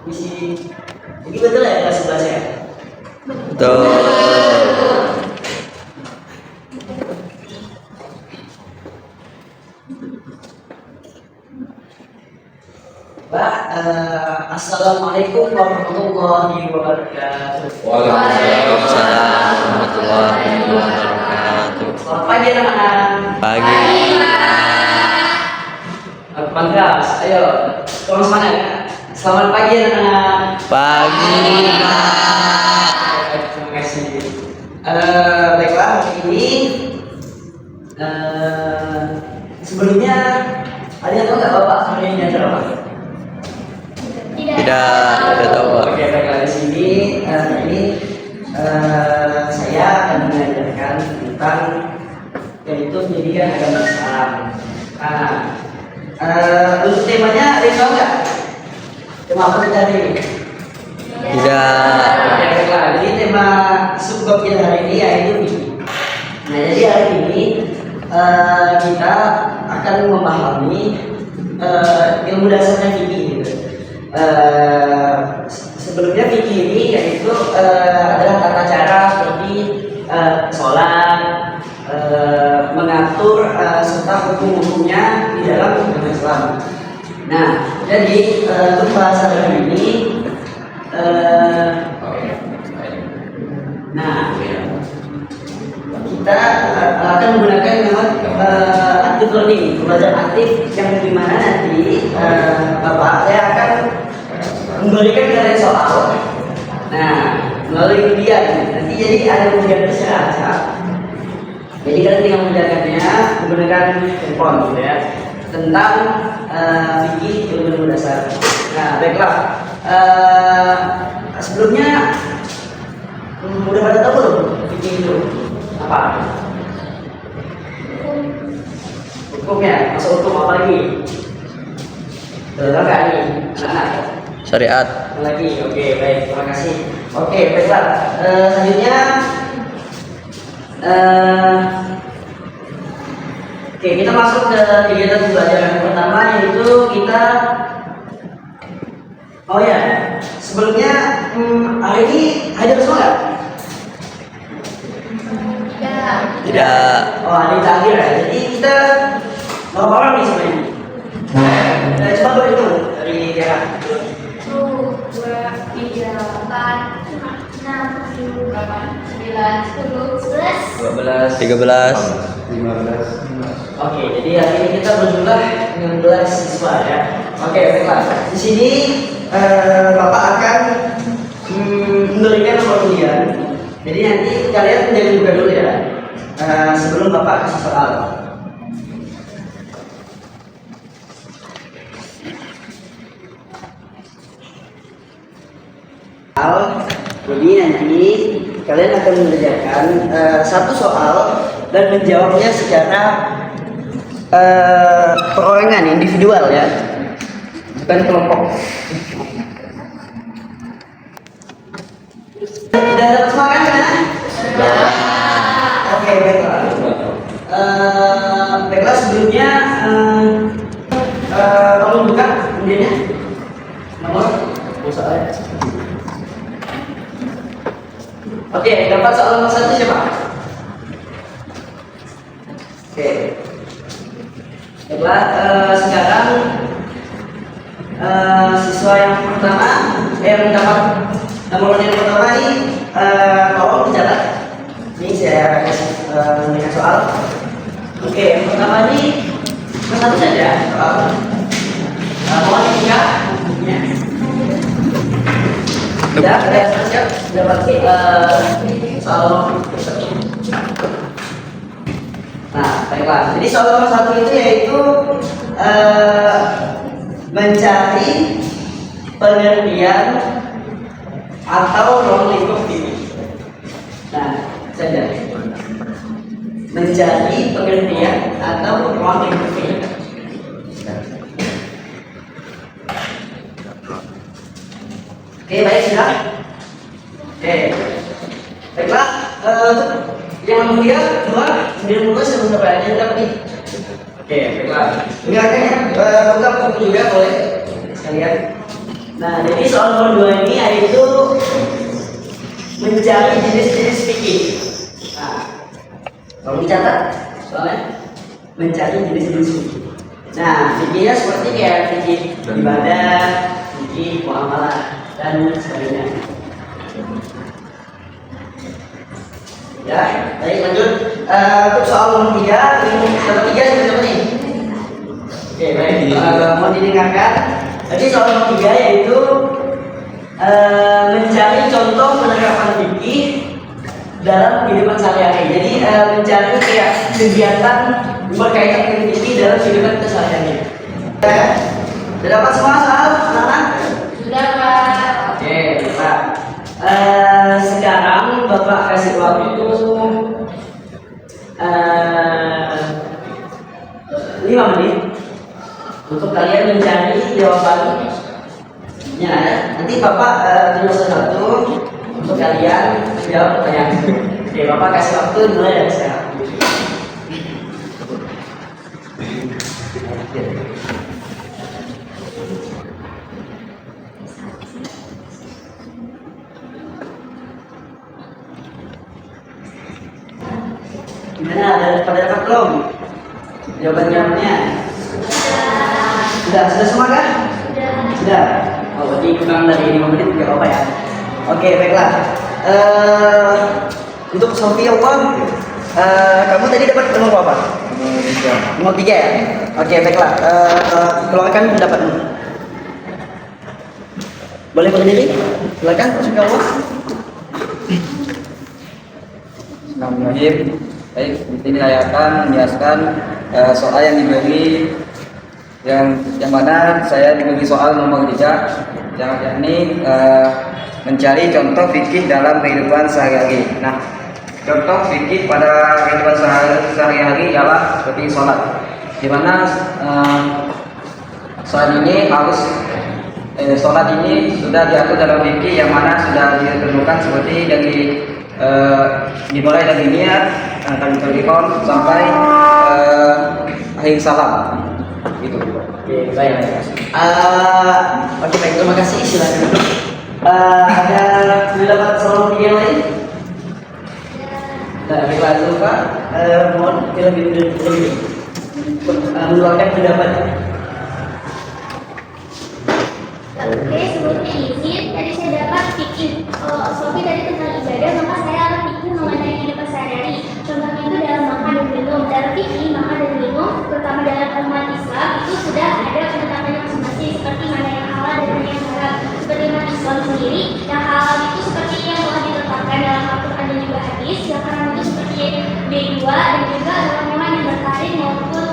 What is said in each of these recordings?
Misi. Jadi betul ya kelas 11 ya? Betul. Pak, Assalamualaikum warahmatullahi wabarakatuh. Waalaikumsalam warahmatullahi wabarakatuh. Selamat pagi anak-anak. Pagi. Banggas, ayo, tolong semangat. Selamat pagi anak-anak. Pagi. Terima kasih. Baiklah, hari ini sebelumnya ada yang tahu nggak Bapak hari ini acara apa? Tidak tahu, Pak. Oke, baiklah di sini ini saya akan mengajarkan tentang yaitu pendidikan agama Islam. Untuk temanya ada yang tahu nggak? Tema apa kita hari ini? Tidak. Oke, baiklah. Jadi tema subbab kita hari ini yaitu fikih. Nah, jadi hari ini kita akan memahami ilmu dasarnya fikih gitu. Sebelumnya fikih ini yaitu adalah tata cara seperti sholat, mengatur serta hukum-hukumnya di dalam agama Islam. Nah, jadi untuk bahasan hari ini, kita akan menggunakan nama active learning, pembelajaran aktif yang dimana nanti Bapak saya akan memberikan kalian soal. Nah, melalui kemudian nanti jadi ada kemudian secara. Jadi kalian tinggal mengerjakannya menggunakan handphone, gitu ya, tentang fikih ilmu dasar. Nah, baiklah. Sebelumnya udah pada tahu belum fikih itu apa? Hukumnya, masuk hukum apa lagi? Betul nggak nih, anak-anak? Syariat. Lagi, oke, baik, terima kasih. Oke, baiklah. Selanjutnya, oke, kita masuk ke kegiatan pembelajaran pertama, yaitu kita, oh ya, sebelumnya hari ini hadir semua nggak? Tidak. Oh, hari terakhir ya. Jadi kita berapa orang nih sebenarnya? Coba berhitung dari Tiara. 1, 2, 3, 4, 6, 7, 8, 9, 10, 11. 13. Oke, jadi hari ini kita berjumlah 16 siswa ya. Oke, baiklah. Di sini Bapak akan memberikan nomor undian. Jadi nanti kalian jangan buka dulu ya. Sebelum Bapak kasih soal. Jadi nanti kalian akan mengerjakan satu soal dan menjawabnya secara perorangan individual ya, bukan kelompok. Tidak dapat semangat kan? Oke, baiklah. Baiklah, sebelumnya tolong buka undiannya. Nomor soalnya. Oke, dapat soal nomor 1 siapa? Oke. Baiklah, sekarang siswa yang pertama yang dapat nomor yang pertama ini tolong dicatat. Ini saya kasih dengan soal. Oke, yang pertama ini satu saja soal. Mohon dibuka bukunya. Sudah, siap dapat soal nomor 1. Nah, baiklah. Jadi soal nomor 1 itu yaitu mencari pengertian atau ruang lingkup fikih. Nah, saja. Mencari pengertian atau ruang lingkup fikih. Oke, baik, sudah. Oke, baiklah. Yang mulia keluar, kemudian lulus yang sudah belajar dapat nih. Oke, baiklah. Dengarkan ya, buka buku juga boleh sekalian. Nah, jadi soal nomor 2 ini yaitu mencari jenis-jenis fikih. Nah, kalau dicatat soalnya mencari jenis-jenis fikih. Nah, fikihnya seperti kayak fikih ibadah, fikih muamalah dan sebagainya. Ya, baik lanjut. Untuk soal nomor 3, nomor 3 seperti apa nih? Oke, baik. Mau didengarkan. Jadi soal nomor 3 yaitu mencari contoh penerapan fikih dalam kehidupan sehari-hari. Jadi mencari kayak kegiatan berkaitan dengan fikih dalam kehidupan kita sehari-hari. Sudah dapat semua soal anak-anak? Sudah, Pak. Oke, Pak. Sekarang Bapak kasih waktu 5 menit untuk kalian mencari jawabannya. Ya, nanti Bapak tulis satu untuk kalian jawab pertanyaan itu. Oke, Bapak kasih waktu mulai dari sekarang. Gimana? Pada dapat belum? Jawaban-jawabannya? Sudah semua kan? Sudah. Oh, berarti kurang dari 5 menit nggak apa-apa ya? Oke, baiklah. Untuk Sofia Wang, kamu tadi dapat nomor berapa? Nomor 3 ya? Oke, baiklah. Keluarkan pendapatmu. Boleh berdiri? Silakan, Sofia Wang. Bismillahirrahmanirrahim. Baik, ini saya akan menjelaskan soal yang diberi yang mana saya diberi soal nomor 3 yang yakni mencari contoh fikih dalam kehidupan sehari-hari. Nah, contoh fikih pada kehidupan sehari-hari ialah seperti sholat, di mana sholat ini harus sholat ini sudah diatur dalam fikih yang mana sudah ditentukan seperti dari dimulai dari niat, takbir sampai akhir salam. Gitu. Oke, baik. Oke, baik, terima kasih. Silakan duduk. Ada dapat soal yang lain? Nah, baiklah, lupa. Mohon lebih mengeluarkan pendapatnya. Oke, sebelumnya izin, tadi saya dapat fikih. Sofi tadi tentang ibadah, maka saya akan fikih mengenai kehidupan sehari-hari. Contohnya itu dalam makan dan minum. Dalam fikih makan dan minum, terutama dalam umat Islam itu sudah ada penetapannya masing-masing, seperti mana yang halal dan mana yang haram. Seperti umat Islam sendiri, yang halal itu seperti yang telah ditetapkan dalam Al-Quran dan juga hadis, yang haram itu seperti B2 dan juga dalam hewan yang bertaring maupun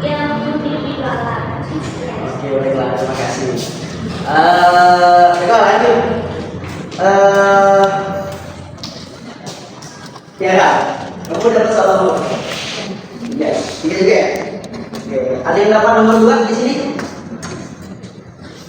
yang hidup di alam. Oke, baiklah, terima kasih. Baiklah, lanjut. Tiara, kamu dapat soal nomor? Yes, 3 juga ya? Oke. Ada yang dapat nomor 2 di sini?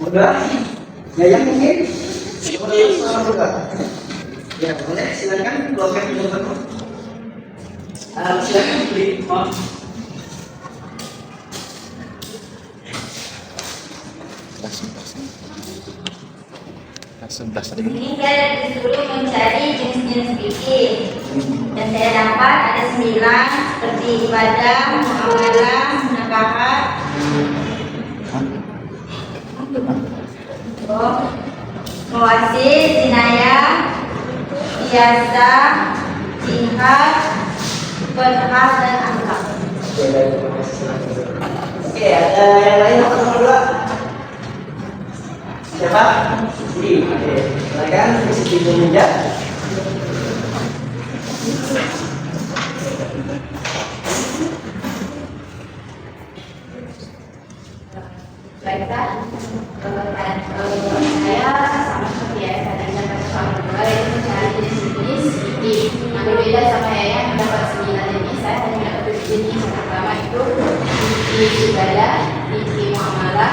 Nomor 2? Yayang mungkin? Nomor 2 sama juga? Ya, boleh, silakan keluarkan jawabanmu. Silakan beri, mohon. Ini saya disuruh mencari jenis-jenis fikih dan saya dapat ada 9 seperti ibadah, muamalah, nafkah, mawasid, jinayah, biasa, jihad, berhak dan akhlak. Oke, ada yang lain apa nomor 2? Siapa? Sini. Oke, silakan isi meja. Baiklah, saya sama seperti ya, tadinya pada soal kedua yaitu mencari jenis-jenis fikih. Yang berbeda sama yang mendapat 9 jenis, saya hanya dapat 7 jenis. Yang pertama itu fikih ibadah, fikih muamalah,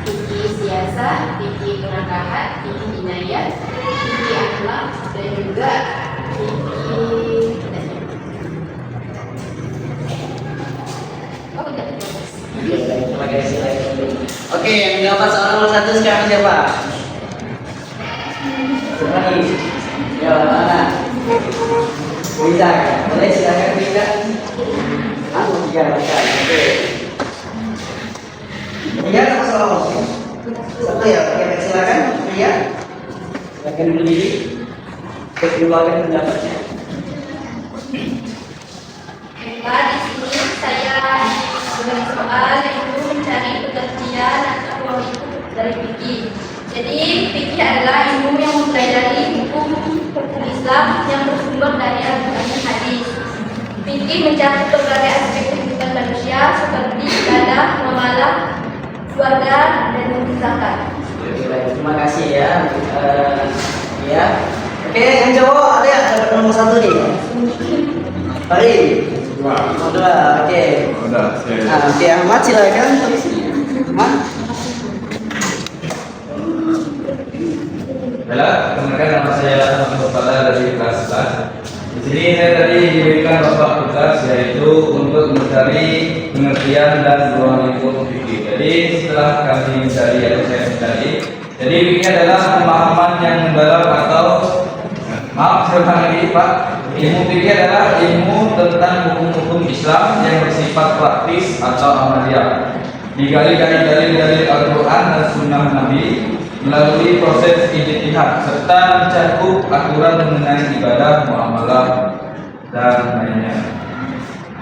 fikih siasa, fikih penakahan, fikih jinayat, fikih akhlak, dan juga fikih Oke, terima kasih. Oke, yang dapat soal nomor 1 sekarang siapa? Lagi. Ya mana? Bisa, boleh silakan bisa. Aku ya bisa. Oke. Ya, masalah. Satu ya, oke, silakan. Ya. Silakan berdiri. Kekeluargaan pendapatnya. Baiklah, di sini saya beri soal yaitu mencari pengertian atau ruang lingkup dari fikih. Jadi fikih adalah ilmu yang mempelajari hukum Islam yang bersumber dari Al-Quran dan hadis. Fikih mencakup berbagai aspek kehidupan manusia seperti ibadah, muamalah, keluarga, dan zakat. Terima kasih ya. Ya. Oke, yang cowok ada yang dapat nomor 1 nih. Mari. Dua. Oke. Oke, Ahmad silakan. Ahmad. Baiklah, perkenalkan nama saya Ahmad Kepala dari kelas 4. Di sini saya tadi diberikan bapak tugas yaitu untuk mencari pengertian dan ruang lingkup fikih. Jadi setelah kami mencari atau saya mencari, jadi fikih adalah pemahaman yang mendalam atau saya ulang lagi Pak. Ilmu fikih adalah ilmu tentang hukum-hukum Islam yang bersifat praktis atau amaliyah. Digali dari dalil Al-Quran dan Sunnah Nabi melalui proses ijtihad serta mencakup aturan mengenai ibadah, muamalah dan lainnya.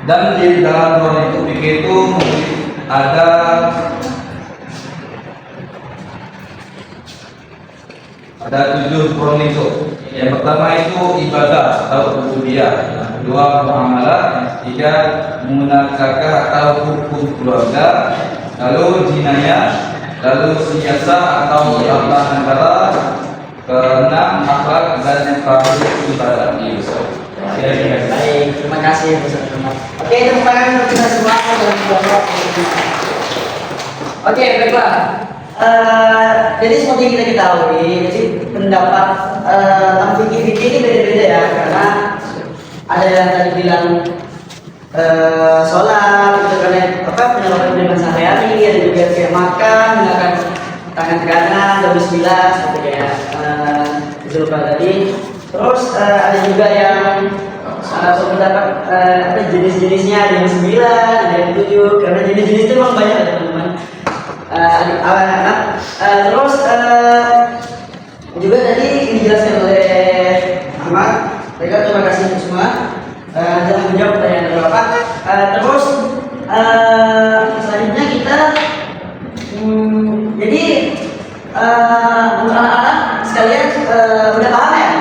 Dan di dalam ruang lingkup fikih itu ada ada 7 ruang lingkup. Yang pertama itu ibadah atau ubudiyah, yang kedua muamalah, yang ketiga munakakah atau hukum keluarga, lalu jinayah, lalu siasah atau tata negara, keenam akhlak, dan yang terakhir ibadah. Baik, terima kasih Ustaz Ahmad. Oke, tepuk tangan untuk kita semua dalam dialog. Oke, baiklah. Jadi seperti kita ketahui, jadi pendapat tentang fikih ini beda-beda ya, karena ada yang tadi bilang sholat itu karena penyelesaian dengan sehari-hari, ada juga kayak makan menggunakan tangan kanan, dan bismillah seperti kayak Zulfan tadi. Terus ada juga yang pendapat jenis-jenisnya, ada yang 9, ada yang 7, karena jenis-jenis itu memang banyak ya teman-teman. Terus juga tadi dijelaskan oleh Ahmad. Baiklah, terima kasih untuk semua. Jangan menjawab pertanyaan dari Bapak. Terus selanjutnya kita jadi untuk anak-anak sekalian udah paham ya?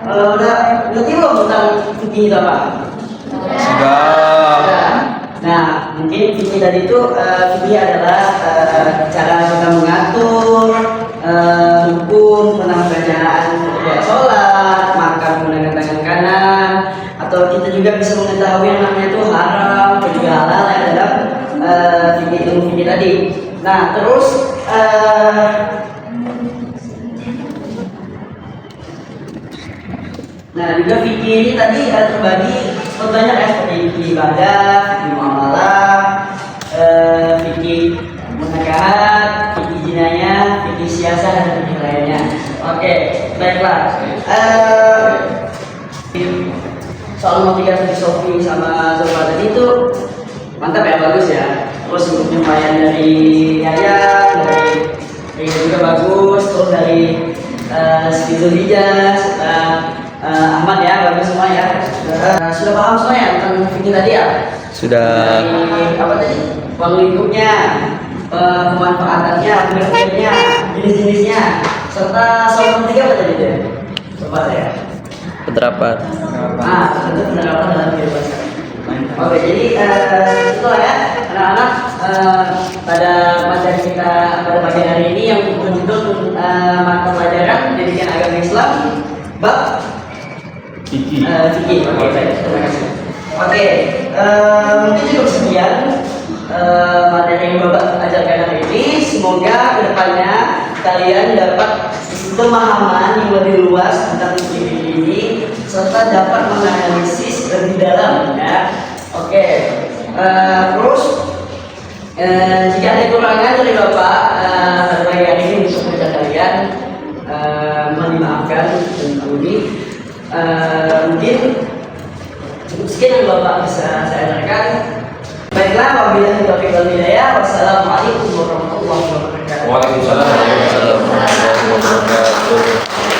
Udah ngerti belum tentang fikih itu apa? Sudah. Nah, mungkin fikih tadi itu fikih adalah cara kita mengatur hukum tentang perencanaan kayak sholat, makan menggunakan tangan kanan, atau kita juga bisa mengetahui yang namanya itu haram dan juga halal ya dalam fikih ilmu fikih tadi. Nah, terus nah juga fikih ini tadi terbagi banyak ya, seperti fikih ibadah, fikih muamalah, fikih munakahat, fikih jinayah, fikih siasah dan fikih lainnya. Oke, baiklah. Soal motivasi filosofi sama Zulfan tadi itu mantap ya, bagus ya. Terus untuk penyampaian dari Yaya, dari juga bagus. Terus dari Sifizul Hijaz, Ahmad ya, bagus semua ya. Sudah paham semua ya tentang fikih tadi ya? Sudah. Dari apa tadi? Ruang lingkupnya, pemanfaatannya, pengertiannya, jenis-jenisnya, serta soal ketiga apa tadi deh? Coba ya. Penerapan. Tentu penerapan dalam kehidupan sehari. Oke, jadi itulah ya anak-anak pada materi kita pada pagi hari ini yang berjudul mata pelajaran pendidikan agama Islam bab fikih. Oke, baik, terima kasih. Oke, mungkin cukup sekian materi yang Bapak ajarkan hari ini. Semoga kedepannya kalian dapat pemahaman yang lebih luas tentang fikih ini serta dapat menganalisis lebih dalam ya. Oke, terus jika ada kekurangan dari Bapak pada pagi hari ini untuk kerja kalian, mohon dimaafkan. Mungkin cukup sekian yang Bapak bisa saya ajarkan. Baiklah, wabillahi taufiq wal hidayah. Wassalamualaikum warahmatullahi wabarakatuh. Waalaikumsalam warahmatullahi wabarakatuh.